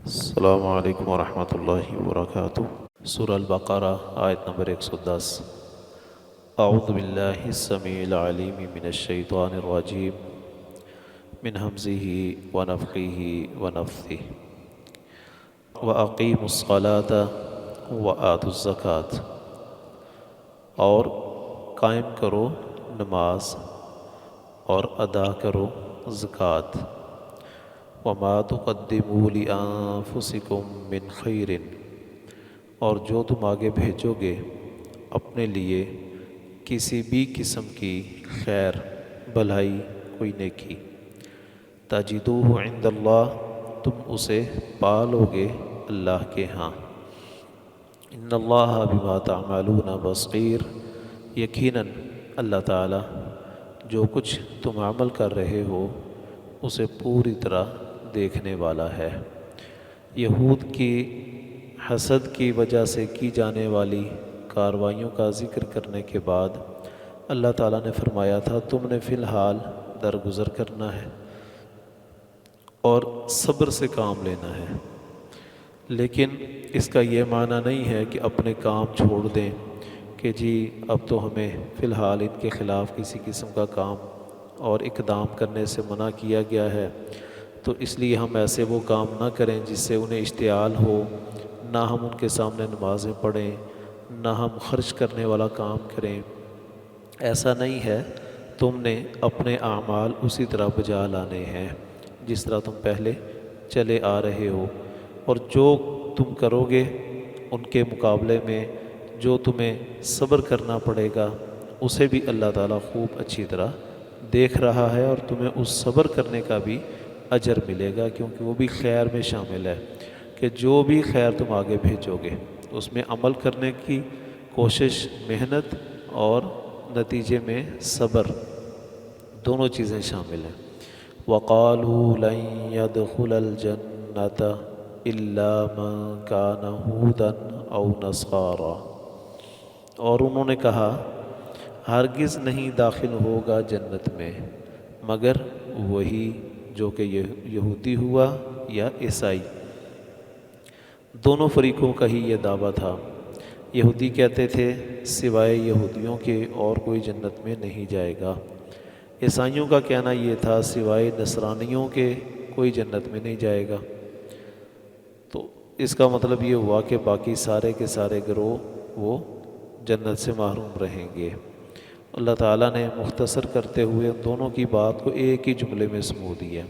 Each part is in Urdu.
السلام علیکم ورحمۃ اللہ وبرکاتہ۔ سورہ البقرہ آیت نمبر 110۔ اعوذ باللہ السمیع العلیم من الشیطان الرجیم من ہمزہ ونفخہ ونفثہ وَأَقِیمُوا الصَّلَاةَ وَآتُوا الزَّکَاةَ، اور قائم کرو نماز اور ادا کرو زکوٰۃ۔ وَمَا تُقَدِّمُوا لِأَنفُسِكُم مِّن خَيْرٍ، اور جو تم آگے بھیجو گے اپنے لیے کسی بھی قسم کی خیر بھلائی کوئی نیکی، تَجِدُوهُ عِندَ اللّہ، تم اسے پالو گے اللہ کے ہاں۔ اِنَّ اللّہ بِمَا تَعْمَلُونَ بَصِیرٌ، یقیناً اللہ تعالیٰ جو کچھ تم عمل کر رہے ہو اسے پوری طرح دیکھنے والا ہے۔ یہود کی حسد کی وجہ سے کی جانے والی کارروائیوں کا ذکر کرنے کے بعد اللہ تعالیٰ نے فرمایا تھا تم نے فی الحال درگزر کرنا ہے اور صبر سے کام لینا ہے، لیکن اس کا یہ معنی نہیں ہے کہ اپنے کام چھوڑ دیں کہ جی اب تو ہمیں فی الحال ان کے خلاف کسی قسم کا کام اور اقدام کرنے سے منع کیا گیا ہے، تو اس لیے ہم ایسے وہ کام نہ کریں جس سے انہیں اشتعال ہو، نہ ہم ان کے سامنے نمازیں پڑھیں، نہ ہم خرچ کرنے والا کام کریں۔ ایسا نہیں ہے، تم نے اپنے اعمال اسی طرح بجا لانے ہیں جس طرح تم پہلے چلے آ رہے ہو، اور جو تم کرو گے ان کے مقابلے میں جو تمہیں صبر کرنا پڑے گا اسے بھی اللہ تعالیٰ خوب اچھی طرح دیکھ رہا ہے، اور تمہیں اس صبر کرنے کا بھی اجر ملے گا، کیونکہ وہ بھی خیر میں شامل ہے کہ جو بھی خیر تم آگے بھیجو گے اس میں عمل کرنے کی کوشش، محنت اور نتیجے میں صبر، دونوں چیزیں شامل ہیں۔ وَقَالُوا لَن يَدْخُلَ الْجَنَّةَ إِلَّا مَن كَانَ هُودًا أَوْ نَصَارَىٰ، اور انہوں نے کہا ہرگز نہیں داخل ہوگا جنت میں مگر وہی جو کہ یہودی ہوا یا عیسائی۔ دونوں فریقوں کا ہی یہ دعویٰ تھا۔ یہودی کہتے تھے سوائے یہودیوں کے اور کوئی جنت میں نہیں جائے گا، عیسائیوں کا کہنا یہ تھا سوائے نصرانیوں کے کوئی جنت میں نہیں جائے گا۔ تو اس کا مطلب یہ ہوا کہ باقی سارے کے سارے گروہ وہ جنت سے محروم رہیں گے۔ اللہ تعالیٰ نے مختصر کرتے ہوئے دونوں کی بات کو ایک ہی جملے میں سمو دیا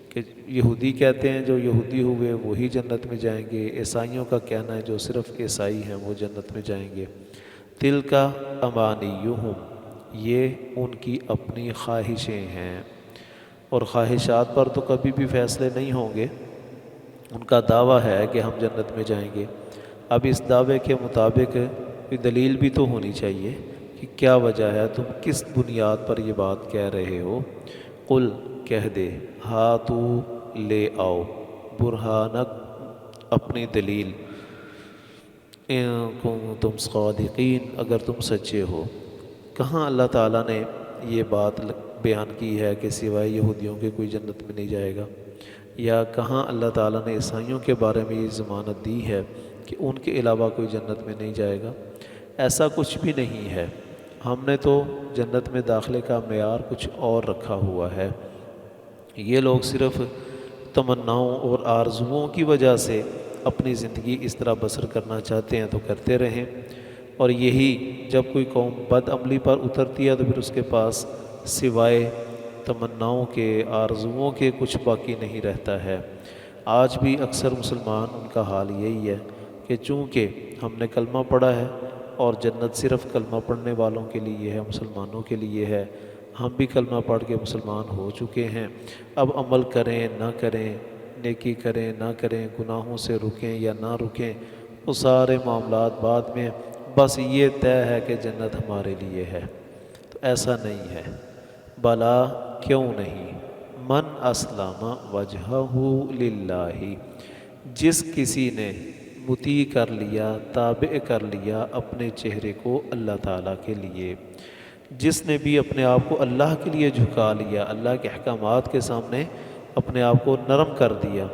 کہ یہودی کہتے ہیں جو یہودی ہوئے وہی جنت میں جائیں گے، عیسائیوں کا کہنا ہے جو صرف عیسائی ہیں وہ جنت میں جائیں گے۔ تِلْکَ أَمَانِیُّہُم، یہ ان کی اپنی خواہشیں ہیں، اور خواہشات پر تو کبھی بھی فیصلے نہیں ہوں گے۔ ان کا دعویٰ ہے کہ ہم جنت میں جائیں گے، اب اس دعوے کے مطابق کوئی دلیل بھی تو ہونی چاہیے کہ کیا وجہ ہے، تم کس بنیاد پر یہ بات کہہ رہے ہو۔ قل، کہہ دے، ہاتو، لے آؤ، برہانک، اپنی دلیل، ان کنتم صادقین، اگر تم سچے ہو۔ کہاں اللہ تعالیٰ نے یہ بات بیان کی ہے کہ سوائے یہودیوں کے کوئی جنت میں نہیں جائے گا، یا کہاں اللہ تعالیٰ نے عیسائیوں کے بارے میں یہ ضمانت دی ہے کہ ان کے علاوہ کوئی جنت میں نہیں جائے گا؟ ایسا کچھ بھی نہیں ہے۔ ہم نے تو جنت میں داخلے کا معیار کچھ اور رکھا ہوا ہے۔ یہ لوگ صرف تمناؤں اور آرزوؤں کی وجہ سے اپنی زندگی اس طرح بسر کرنا چاہتے ہیں تو کرتے رہیں، اور یہی جب کوئی قوم بد عملی پر اترتی ہے تو پھر اس کے پاس سوائے تمناؤں کے، آرزوؤں کے کچھ باقی نہیں رہتا ہے۔ آج بھی اکثر مسلمان ان کا حال یہی ہے کہ چونکہ ہم نے کلمہ پڑھا ہے اور جنت صرف کلمہ پڑھنے والوں کے لیے ہے، مسلمانوں کے لیے ہے، ہم بھی کلمہ پڑھ کے مسلمان ہو چکے ہیں، اب عمل کریں نہ کریں، نیکی کریں نہ کریں، گناہوں سے رکیں یا نہ رکیں، وہ سارے معاملات بعد میں، بس یہ طے ہے کہ جنت ہمارے لیے ہے۔ تو ایسا نہیں ہے، بلا، کیوں نہیں، من اسلم وجہہ للہ، جس کسی نے مطیع کر لیا، تابع کر لیا اپنے چہرے کو اللہ تعالیٰ کے لیے، جس نے بھی اپنے آپ کو اللہ کے لیے جھکا لیا، اللہ کے احکامات کے سامنے اپنے آپ کو نرم کر دیا،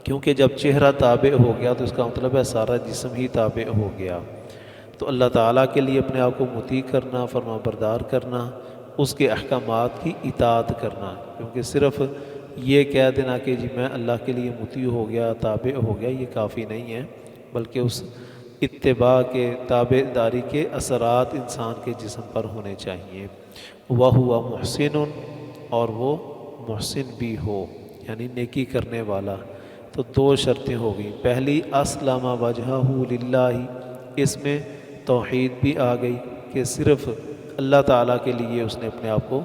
کیونکہ جب چہرہ تابع ہو گیا تو اس کا مطلب ہے سارا جسم ہی تابع ہو گیا۔ تو اللہ تعالیٰ کے لیے اپنے آپ کو مطیع کرنا، فرما بردار کرنا، اس کے احکامات کی اطاعت کرنا، کیونکہ صرف یہ کہہ دینا کہ جی میں اللہ کے لیے مطیع ہو گیا، تابع ہو گیا، یہ کافی نہیں ہے، بلکہ اس اتباع کے، تابع داری کے اثرات انسان کے جسم پر ہونے چاہیے۔ وَهُوَ مُحْسِنٌ، اور وہ محسن بھی ہو، یعنی نیکی کرنے والا۔ تو دو شرطیں ہو گئیں، پہلی اسلم وجہہ للہ، اس میں توحید بھی آ گئی کہ صرف اللہ تعالیٰ کے لیے اس نے اپنے آپ کو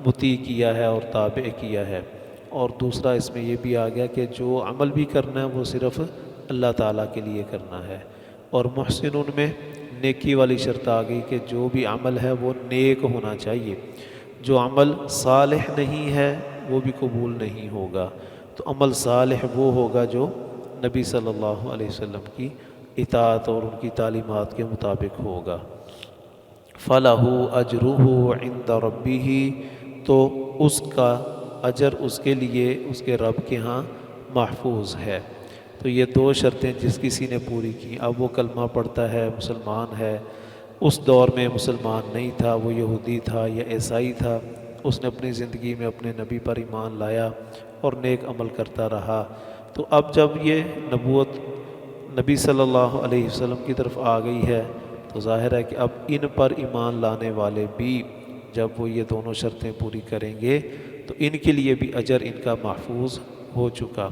مطیع کیا ہے اور تابع کیا ہے، اور دوسرا اس میں یہ بھی آ گیا کہ جو عمل بھی کرنا ہے وہ صرف اللہ تعالیٰ کے لیے کرنا ہے۔ اور محسن ان میں نیکی والی شرط آ گئی کہ جو بھی عمل ہے وہ نیک ہونا چاہیے، جو عمل صالح نہیں ہے وہ بھی قبول نہیں ہوگا۔ تو عمل صالح وہ ہوگا جو نبی صلی اللہ علیہ وسلم کی اطاعت اور ان کی تعلیمات کے مطابق ہوگا۔ فَلَهُ أَجْرُهُ عِنْدَ رَبِّهِ، تو اس کا اجر اس کے لیے اس کے رب کے ہاں محفوظ ہے۔ تو یہ دو شرطیں جس کسی نے پوری کی، اب وہ کلمہ پڑھتا ہے، مسلمان ہے، اس دور میں مسلمان نہیں تھا، وہ یہودی تھا یا عیسائی تھا، اس نے اپنی زندگی میں اپنے نبی پر ایمان لایا اور نیک عمل کرتا رہا، تو اب جب یہ نبوت نبی صلی اللہ علیہ وسلم کی طرف آ گئی ہے تو ظاہر ہے کہ اب ان پر ایمان لانے والے بھی جب وہ یہ دونوں شرطیں پوری کریں گے تو ان کے لیے بھی اجر ان کا محفوظ ہو چکا۔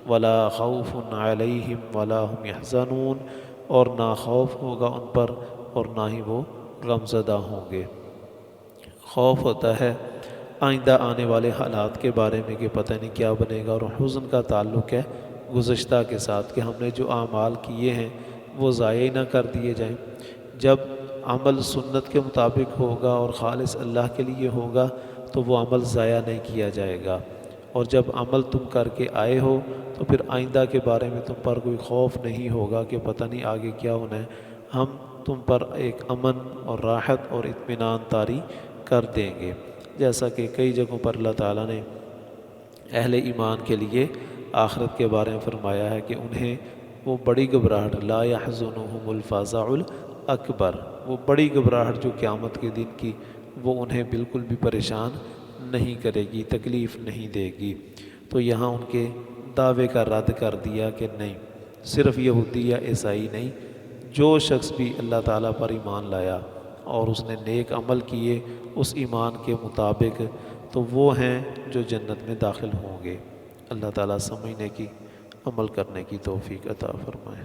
وَلَا خَوْفٌ عَلَيْهِمْ وَلَا هُمْ يَحْزَنُونَ، اور نہ خوف ہوگا ان پر اور نہ ہی وہ غمزدہ ہوں گے۔ خوف ہوتا ہے آئندہ آنے والے حالات کے بارے میں کہ پتہ نہیں کیا بنے گا، اور حزن کا تعلق ہے گزشتہ کے ساتھ کہ ہم نے جو اعمال کیے ہیں وہ ضائع نہ کر دیے جائیں۔ جب عمل سنت کے مطابق ہوگا اور خالص اللہ کے لیے ہوگا تو وہ عمل ضائع نہیں کیا جائے گا، اور جب عمل تم کر کے آئے ہو تو پھر آئندہ کے بارے میں تم پر کوئی خوف نہیں ہوگا کہ پتہ نہیں آگے کیا ہونا ہے، ہم تم پر ایک امن اور راحت اور اطمینان طاری کر دیں گے، جیسا کہ کئی جگہوں پر اللہ تعالیٰ نے اہل ایمان کے لیے آخرت کے بارے میں فرمایا ہے کہ انہیں وہ بڑی گھبراہٹ، لا يحزنهم الفزع الاکبر، وہ بڑی گھبراہٹ جو قیامت کے دن کی وہ انہیں بالکل بھی پریشان نہیں کرے گی، تکلیف نہیں دے گی۔ تو یہاں ان کے دعوے کا رد کر دیا کہ نہیں، صرف یہودی یا عیسائی نہیں، جو شخص بھی اللہ تعالیٰ پر ایمان لایا اور اس نے نیک عمل کیے اس ایمان کے مطابق تو وہ ہیں جو جنت میں داخل ہوں گے۔ اللہ تعالیٰ سمجھنے کی، عمل کرنے کی توفیق عطا فرمائے۔